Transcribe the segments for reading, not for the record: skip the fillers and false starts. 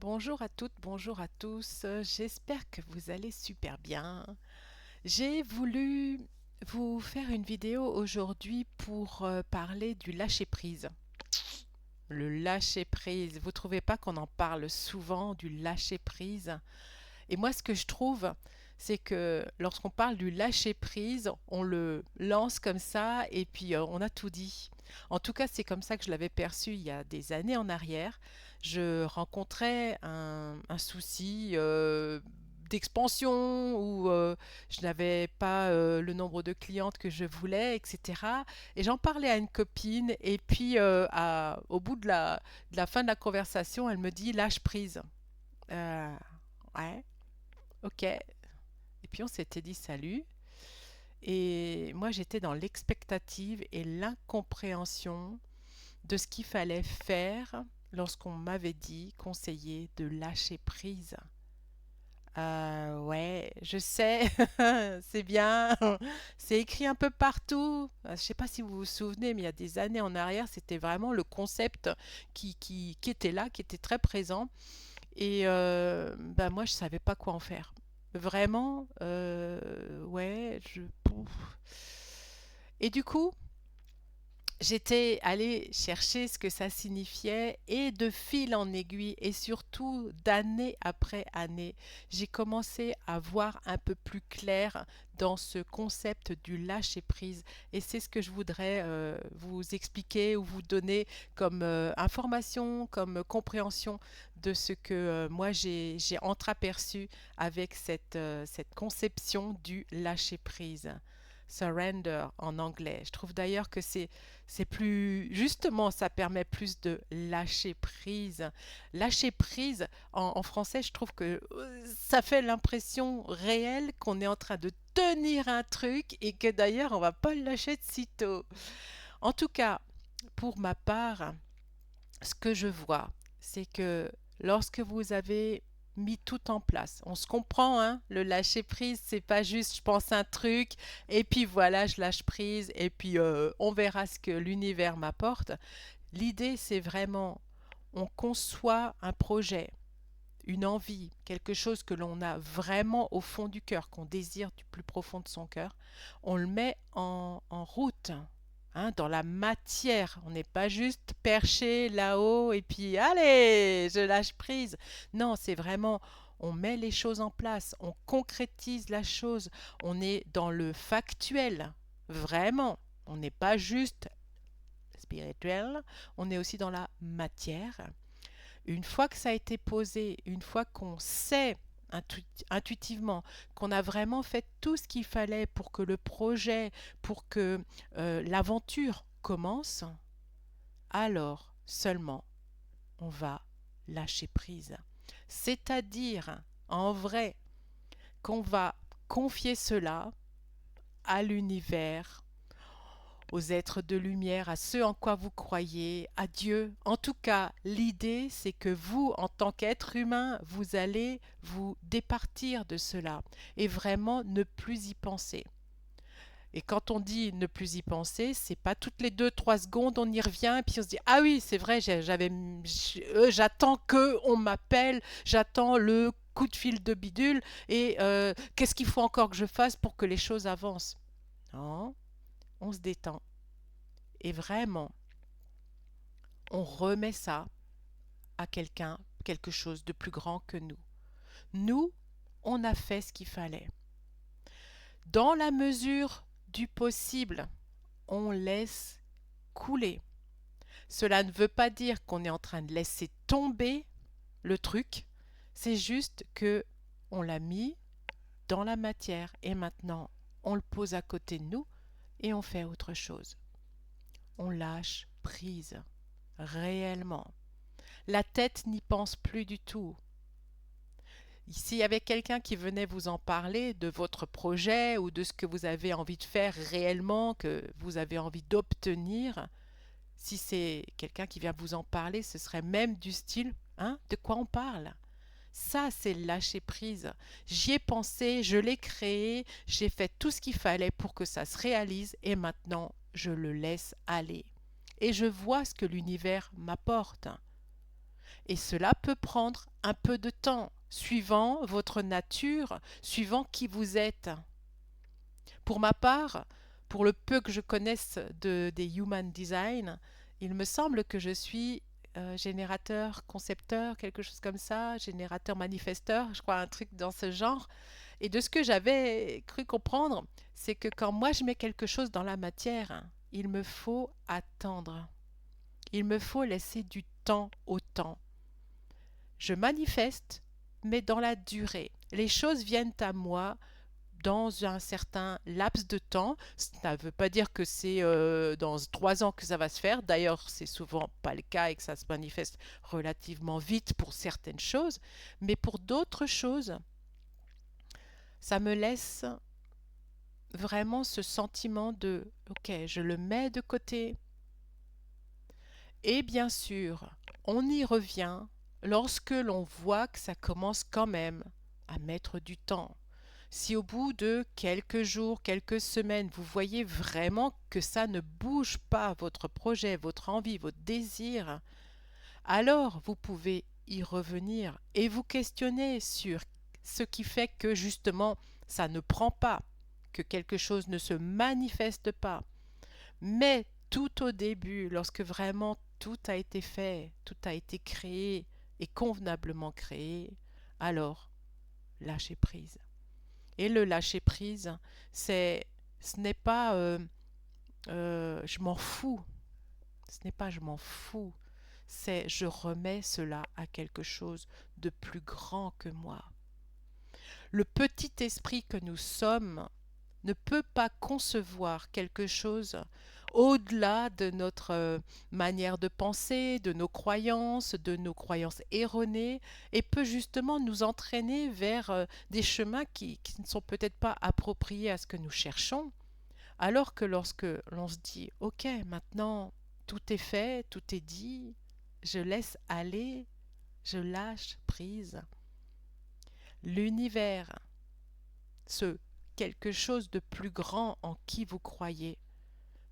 Bonjour à toutes, bonjour à tous. J'espère que vous allez super bien. J'ai voulu vous faire une vidéo aujourd'hui pour parler du lâcher-prise. Le lâcher-prise. Vous trouvez pas qu'on en parle souvent du lâcher-prise? Et moi, ce que je trouve, c'est que lorsqu'on parle du lâcher-prise, on le lance comme ça et puis on a tout dit. En tout cas, c'est comme ça que je l'avais perçu il y a des années en arrière. Je rencontrais un souci d'expansion ou je n'avais pas le nombre de clientes que je voulais, etc. Et j'en parlais à une copine et puis au bout de la fin de la conversation, elle me dit lâche prise. Euh, ouais. Ok. Et puis on s'était dit salut. Et moi j'étais dans l'expectative et l'incompréhension de ce qu'il fallait faire lorsqu'on m'avait dit, conseillé de lâcher prise. Ouais, je sais, c'est bien, c'est écrit un peu partout. Je sais pas si vous vous souvenez, mais il y a des années en arrière, c'était vraiment le concept qui était là, qui était très présent. Et bah moi, je savais pas quoi en faire. Vraiment, ouais, pouf. Et du coup, j'étais allée chercher ce que ça signifiait et de fil en aiguille et surtout d'année après année, j'ai commencé à voir un peu plus clair dans ce concept du lâcher prise. Et c'est ce que je voudrais vous expliquer ou vous donner comme information, comme compréhension de ce que moi j'ai entreaperçu avec cette conception du lâcher prise. Surrender en anglais. Je trouve d'ailleurs que c'est plus, justement, ça permet plus de lâcher prise. Lâcher prise, en français, je trouve que ça fait l'impression réelle qu'on est en train de tenir un truc et que d'ailleurs, on va pas le lâcher de sitôt. En tout cas, pour ma part, ce que je vois, c'est que lorsque vous avez mis tout en place, on se comprend, hein, le lâcher prise, c'est pas juste je pense un truc et puis voilà, je lâche prise et puis on verra ce que l'univers m'apporte. L'idée, c'est vraiment, on conçoit un projet, une envie, quelque chose que l'on a vraiment au fond du cœur, qu'on désire du plus profond de son cœur, on le met en route, hein, dans la matière. On n'est pas juste perché là-haut et puis allez, je lâche prise. Non, c'est vraiment, on met les choses en place, on concrétise la chose, on est dans le factuel, vraiment. On n'est pas juste spirituel, on est aussi dans la matière. Une fois que ça a été posé, une fois qu'on sait intuitivement qu'on a vraiment fait tout ce qu'il fallait pour que le projet, pour que l'aventure commence, alors seulement on va lâcher prise. C'est-à-dire, en vrai, qu'on va confier cela à l'univers, aux êtres de lumière, à ceux en quoi vous croyez, à Dieu. En tout cas, l'idée, c'est que vous, en tant qu'être humain, vous allez vous départir de cela et vraiment ne plus y penser. Et quand on dit ne plus y penser, c'est pas toutes les 2, 3 secondes on y revient et puis on se dit ah oui c'est vrai j'attends que on m'appelle, j'attends le coup de fil de bidule et qu'est-ce qu'il faut encore que je fasse pour que les choses avancent. Non, on se détend et vraiment, on remet ça à quelqu'un, quelque chose de plus grand que nous. Nous, on a fait ce qu'il fallait. Dans la mesure du possible, on laisse couler. Cela ne veut pas dire qu'on est en train de laisser tomber le truc, c'est juste que on l'a mis dans la matière et maintenant on le pose à côté de nous et on fait autre chose. On lâche prise, réellement. La tête n'y pense plus du tout. S'il y avait quelqu'un qui venait vous en parler de votre projet ou de ce que vous avez envie de faire réellement, que vous avez envie d'obtenir, si c'est quelqu'un qui vient vous en parler, ce serait même du style, hein, de quoi on parle? Ça, c'est le lâcher prise. J'y ai pensé, je l'ai créé, j'ai fait tout ce qu'il fallait pour que ça se réalise et maintenant, je le laisse aller. Et je vois ce que l'univers m'apporte. Et cela peut prendre un peu de temps, suivant votre nature, suivant qui vous êtes. Pour ma part, pour le peu que je connaisse des Human Design, il me semble que je suis générateur, concepteur, quelque chose comme ça, générateur, manifesteur, je crois un truc dans ce genre. Et de ce que j'avais cru comprendre, c'est que quand moi je mets quelque chose dans la matière, il me faut attendre. Il me faut laisser du temps au temps. Je manifeste, mais dans la durée. Les choses viennent à moi dans un certain laps de temps. Ça ne veut pas dire que c'est dans 3 ans que ça va se faire. D'ailleurs, c'est souvent pas le cas et que ça se manifeste relativement vite pour certaines choses. Mais pour d'autres choses, ça me laisse vraiment ce sentiment de OK, je le mets de côté. Et bien sûr, on y revient lorsque l'on voit que ça commence quand même à mettre du temps. Si au bout de quelques jours, quelques semaines, vous voyez vraiment que ça ne bouge pas votre projet, votre envie, votre désir, alors vous pouvez y revenir et vous questionner sur ce qui fait que justement ça ne prend pas, que quelque chose ne se manifeste pas. Mais tout au début, lorsque vraiment tout a été fait, tout a été créé et convenablement créé, alors lâchez prise. Et le lâcher prise, ce n'est pas je m'en fous. Ce n'est pas je m'en fous. C'est je remets cela à quelque chose de plus grand que moi. Le petit esprit que nous sommes ne peut pas concevoir quelque chose au-delà de notre manière de penser, de nos croyances erronées, et peut justement nous entraîner vers des chemins qui ne sont peut-être pas appropriés à ce que nous cherchons, alors que lorsque l'on se dit OK, maintenant tout est fait, tout est dit, je laisse aller, je lâche prise, l'univers, ce quelque chose de plus grand en qui vous croyez,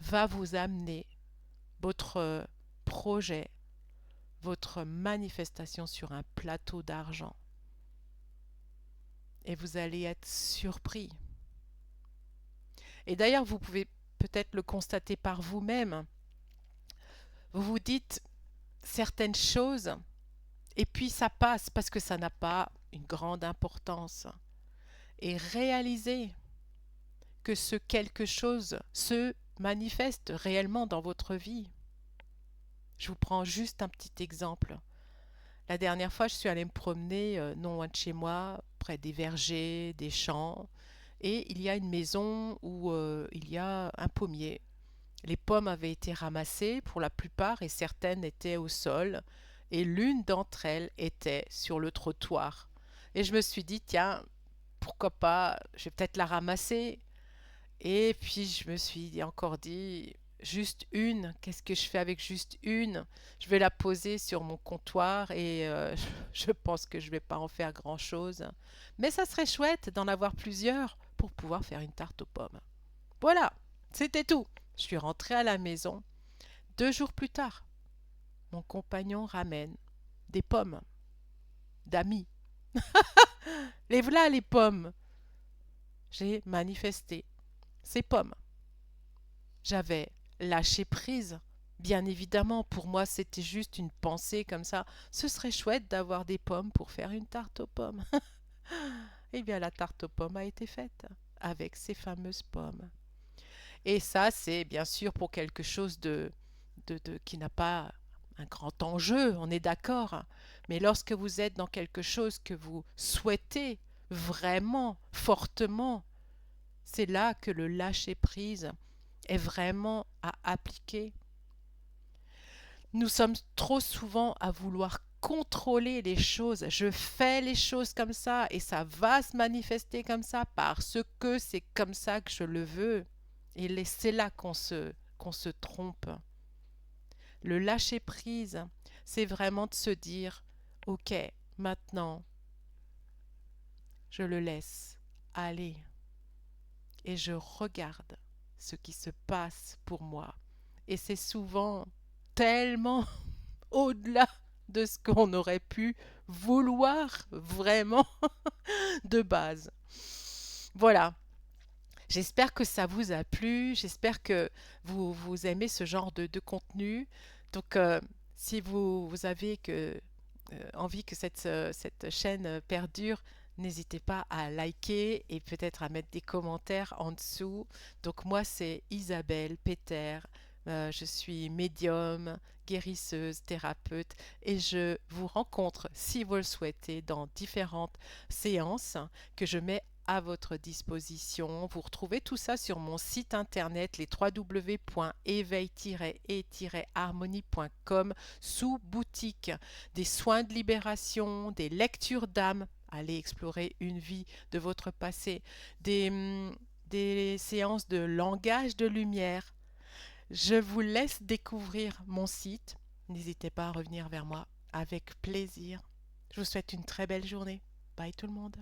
va vous amener votre projet, votre manifestation sur un plateau d'argent. Et vous allez être surpris. Et d'ailleurs, vous pouvez peut-être le constater par vous-même. Vous vous dites certaines choses et puis ça passe parce que ça n'a pas une grande importance. Et réalisez que ce quelque chose se manifeste réellement dans votre vie. Je vous prends juste un petit exemple. La dernière fois, je suis allée me promener non loin de chez moi, près des vergers, des champs, et il y a une maison où il y a un pommier. Les pommes avaient été ramassées pour la plupart et certaines étaient au sol, et l'une d'entre elles était sur le trottoir. Et je me suis dit, tiens, pourquoi pas, je vais peut-être la ramasser. Et puis je me suis encore dit, juste une, qu'est-ce que je fais avec juste une? Je vais la poser sur mon comptoir et je pense que je ne vais pas en faire grand-chose. Mais ça serait chouette d'en avoir plusieurs pour pouvoir faire une tarte aux pommes. Voilà, c'était tout. Je suis rentrée à la maison. 2 jours plus tard, mon compagnon ramène des pommes d'amis. Les voilà les pommes. J'ai manifesté ces pommes. J'avais lâché prise. Bien évidemment, pour moi, c'était juste une pensée comme ça. Ce serait chouette d'avoir des pommes pour faire une tarte aux pommes. Eh bien, la tarte aux pommes a été faite avec ces fameuses pommes. Et ça, c'est bien sûr pour quelque chose qui n'a pas un grand enjeu, on est d'accord. Mais lorsque vous êtes dans quelque chose que vous souhaitez vraiment, fortement, c'est là que le lâcher-prise est vraiment à appliquer. Nous sommes trop souvent à vouloir contrôler les choses. Je fais les choses comme ça et ça va se manifester comme ça parce que c'est comme ça que je le veux. Et c'est là qu'on se trompe. Le lâcher prise, c'est vraiment de se dire, OK, maintenant, je le laisse aller et je regarde ce qui se passe pour moi. Et c'est souvent tellement au-delà de ce qu'on aurait pu vouloir vraiment de base. Voilà, j'espère que ça vous a plu, j'espère que vous aimez ce genre de contenu. Donc, si vous avez envie que cette chaîne perdure, n'hésitez pas à liker et peut-être à mettre des commentaires en dessous. Donc moi, c'est Isabelle Peter. Je suis médium, guérisseuse, thérapeute et je vous rencontre, si vous le souhaitez, dans différentes séances que je mets à votre disposition. Vous retrouvez tout ça sur mon site internet, les www.éveil-et-harmonie.com, sous boutique, des soins de libération, des lectures d'âme. Allez explorer une vie de votre passé, des séances de langage de lumière. Je vous laisse découvrir mon site. N'hésitez pas à revenir vers moi avec plaisir. Je vous souhaite une très belle journée. Bye tout le monde.